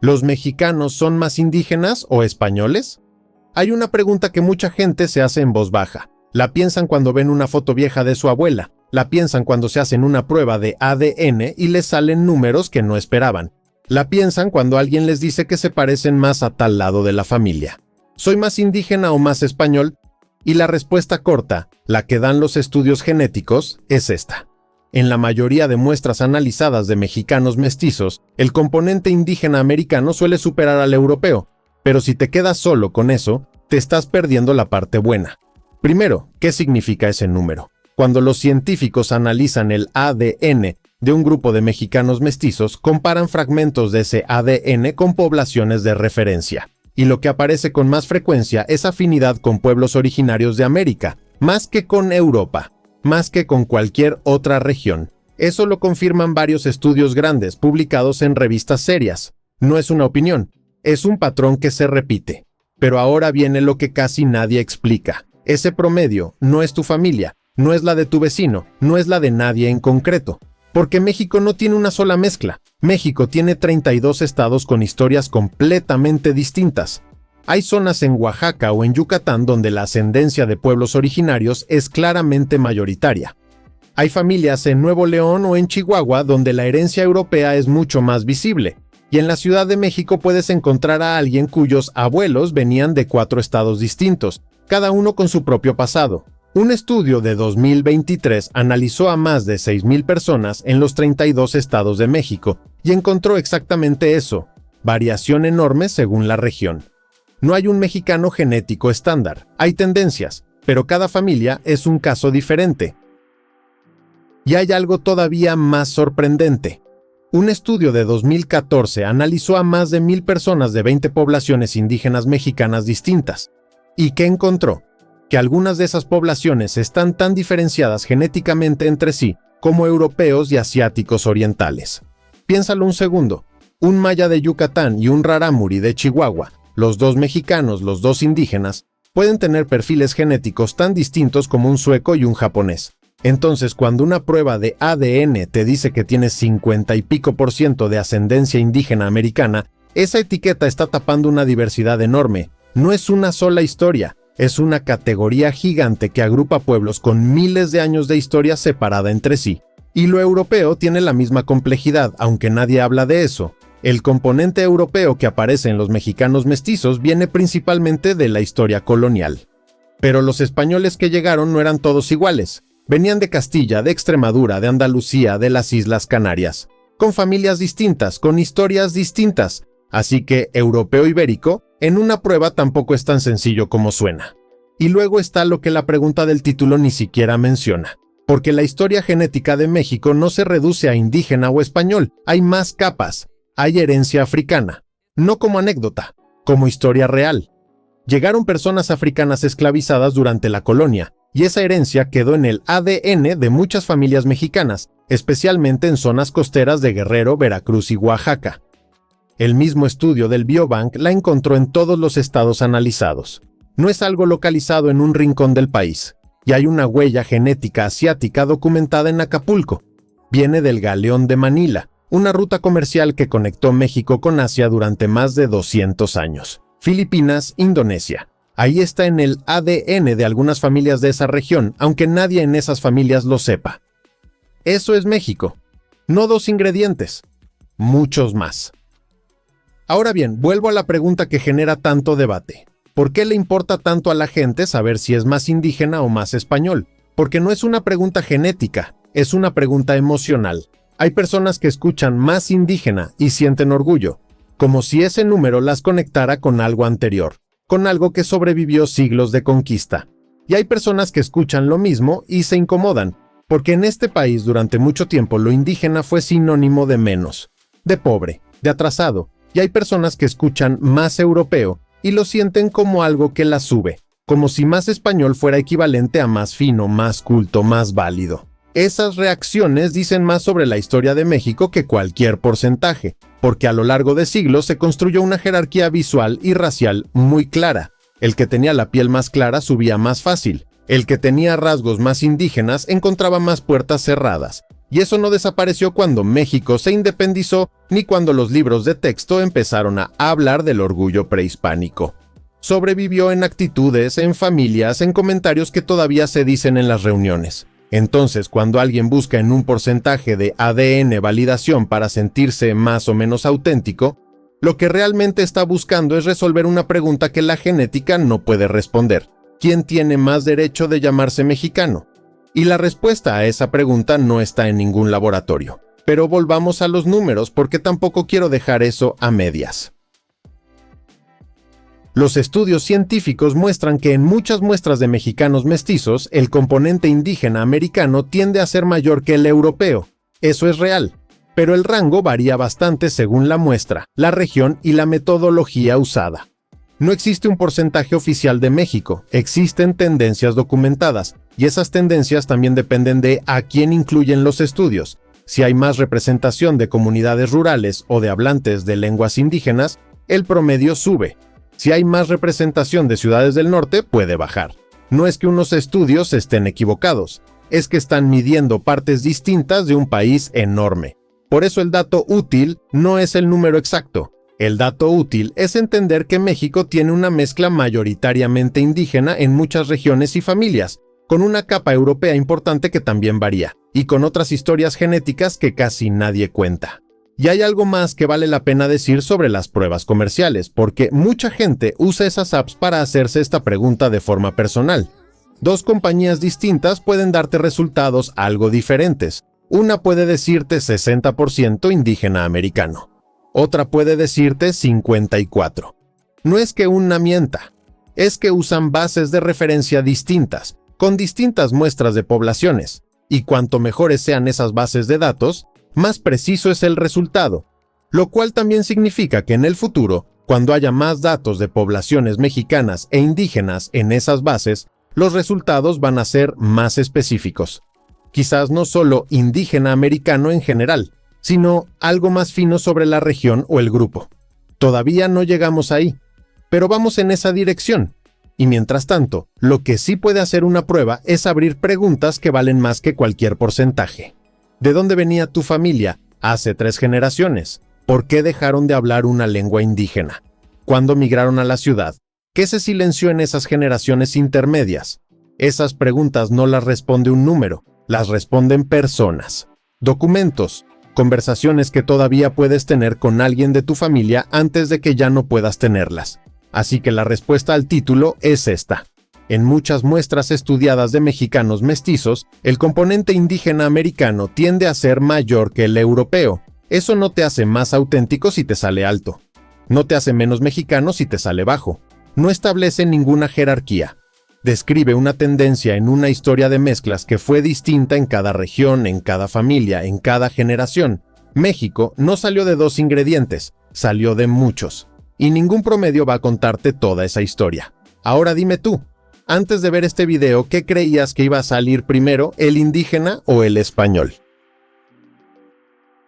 ¿Los mexicanos son más indígenas o españoles? Hay una pregunta que mucha gente se hace en voz baja. La piensan cuando ven una foto vieja de su abuela, la piensan cuando se hacen una prueba de ADN y les salen números que no esperaban. La piensan cuando alguien les dice que se parecen más a tal lado de la familia. ¿Soy más indígena o más español? Y la respuesta corta, la que dan los estudios genéticos, es esta. En la mayoría de muestras analizadas de mexicanos mestizos, el componente indígena americano suele superar al europeo, pero si te quedas solo con eso, te estás perdiendo la parte buena. Primero, ¿qué significa ese número? Cuando los científicos analizan el ADN de un grupo de mexicanos mestizos, comparan fragmentos de ese ADN con poblaciones de referencia. Y lo que aparece con más frecuencia es afinidad con pueblos originarios de América, más que con Europa, más que con cualquier otra región. Eso lo confirman varios estudios grandes publicados en revistas serias. No es una opinión, es un patrón que se repite. Pero ahora viene lo que casi nadie explica. Ese promedio no es tu familia, no es la de tu vecino, no es la de nadie en concreto. Porque México no tiene una sola mezcla. México tiene 32 estados con historias completamente distintas. Hay zonas en Oaxaca o en Yucatán donde la ascendencia de pueblos originarios es claramente mayoritaria. Hay familias en Nuevo León o en Chihuahua donde la herencia europea es mucho más visible. Y en la Ciudad de México puedes encontrar a alguien cuyos abuelos venían de 4 estados distintos, cada uno con su propio pasado. Un estudio de 2023 analizó a más de 6,000 personas en los 32 estados de México y encontró exactamente eso, variación enorme según la región. No hay un mexicano genético estándar, hay tendencias, pero cada familia es un caso diferente. Y hay algo todavía más sorprendente. Un estudio de 2014 analizó a más de 1,000 personas de 20 poblaciones indígenas mexicanas distintas. ¿Y qué encontró? Que algunas de esas poblaciones están tan diferenciadas genéticamente entre sí como europeos y asiáticos orientales. Piénsalo un segundo, un maya de Yucatán y un rarámuri de Chihuahua, los dos mexicanos, los dos indígenas, pueden tener perfiles genéticos tan distintos como un sueco y un japonés. Entonces, cuando una prueba de ADN te dice que tienes 50 y pico % de ascendencia indígena americana, esa etiqueta está tapando una diversidad enorme. No es una sola historia. Es una categoría gigante que agrupa pueblos con miles de años de historia separada entre sí. Y lo europeo tiene la misma complejidad, aunque nadie habla de eso. El componente europeo que aparece en los mexicanos mestizos viene principalmente de la historia colonial. Pero los españoles que llegaron no eran todos iguales. Venían de Castilla, de Extremadura, de Andalucía, de las Islas Canarias. Con familias distintas, con historias distintas. Así que europeo ibérico en una prueba tampoco es tan sencillo como suena. Y luego está lo que la pregunta del título ni siquiera menciona. Porque la historia genética de México no se reduce a indígena o español, hay más capas. Hay herencia africana. No como anécdota, como historia real. Llegaron personas africanas esclavizadas durante la colonia, y esa herencia quedó en el ADN de muchas familias mexicanas, especialmente en zonas costeras de Guerrero, Veracruz y Oaxaca. El mismo estudio del Biobank la encontró en todos los estados analizados. No es algo localizado en un rincón del país, y hay una huella genética asiática documentada en Acapulco. Viene del Galeón de Manila, una ruta comercial que conectó México con Asia durante más de 200 años. Filipinas, Indonesia. Ahí está en el ADN de algunas familias de esa región, aunque nadie en esas familias lo sepa. Eso es México. No 2 ingredientes, muchos más. Ahora bien, vuelvo a la pregunta que genera tanto debate. ¿Por qué le importa tanto a la gente saber si es más indígena o más español? Porque no es una pregunta genética, es una pregunta emocional. Hay personas que escuchan más indígena y sienten orgullo, como si ese número las conectara con algo anterior, con algo que sobrevivió siglos de conquista. Y hay personas que escuchan lo mismo y se incomodan, porque en este país durante mucho tiempo lo indígena fue sinónimo de menos, de pobre, de atrasado. Y hay personas que escuchan más europeo y lo sienten como algo que las sube, como si más español fuera equivalente a más fino, más culto, más válido. Esas reacciones dicen más sobre la historia de México que cualquier porcentaje, porque a lo largo de siglos se construyó una jerarquía visual y racial muy clara. El que tenía la piel más clara subía más fácil, el que tenía rasgos más indígenas encontraba más puertas cerradas, Y eso no desapareció cuando México se independizó ni cuando los libros de texto empezaron a hablar del orgullo prehispánico. Sobrevivió en actitudes, en familias, en comentarios que todavía se dicen en las reuniones. Entonces, cuando alguien busca en un porcentaje de ADN validación para sentirse más o menos auténtico, lo que realmente está buscando es resolver una pregunta que la genética no puede responder. ¿Quién tiene más derecho de llamarse mexicano? Y la respuesta a esa pregunta no está en ningún laboratorio. Pero volvamos a los números porque tampoco quiero dejar eso a medias. Los estudios científicos muestran que en muchas muestras de mexicanos mestizos, el componente indígena americano tiende a ser mayor que el europeo. Eso es real, pero el rango varía bastante según la muestra, la región y la metodología usada. No existe un porcentaje oficial de México, existen tendencias documentadas, y esas tendencias también dependen de a quién incluyen los estudios. Si hay más representación de comunidades rurales o de hablantes de lenguas indígenas, el promedio sube. Si hay más representación de ciudades del norte, puede bajar. No es que unos estudios estén equivocados, es que están midiendo partes distintas de un país enorme. Por eso el dato útil no es el número exacto. El dato útil es entender que México tiene una mezcla mayoritariamente indígena en muchas regiones y familias, con una capa europea importante que también varía, y con otras historias genéticas que casi nadie cuenta. Y hay algo más que vale la pena decir sobre las pruebas comerciales, porque mucha gente usa esas apps para hacerse esta pregunta de forma personal. Dos compañías distintas pueden darte resultados algo diferentes. Una puede decirte 60% indígena americano. Otra puede decirte 54%. No es que una mienta, es que usan bases de referencia distintas, con distintas muestras de poblaciones, y cuanto mejores sean esas bases de datos, más preciso es el resultado, lo cual también significa que en el futuro, cuando haya más datos de poblaciones mexicanas e indígenas en esas bases, los resultados van a ser más específicos. Quizás no solo indígena americano en general, sino algo más fino sobre la región o el grupo. Todavía no llegamos ahí, pero vamos en esa dirección. Y mientras tanto, lo que sí puede hacer una prueba es abrir preguntas que valen más que cualquier porcentaje. ¿De dónde venía tu familia hace 3 generaciones? ¿Por qué dejaron de hablar una lengua indígena? ¿Cuándo migraron a la ciudad? ¿Qué se silenció en esas generaciones intermedias? Esas preguntas no las responde un número, las responden personas, documentos, conversaciones que todavía puedes tener con alguien de tu familia antes de que ya no puedas tenerlas. Así que la respuesta al título es esta. En muchas muestras estudiadas de mexicanos mestizos, el componente indígena americano tiende a ser mayor que el europeo. Eso no te hace más auténtico si te sale alto. No te hace menos mexicano si te sale bajo. No establece ninguna jerarquía. Describe una tendencia en una historia de mezclas que fue distinta en cada región, en cada familia, en cada generación. México no salió de 2 ingredientes, salió de muchos. Y ningún promedio va a contarte toda esa historia. Ahora dime tú, antes de ver este video, ¿qué creías que iba a salir primero, el indígena o el español?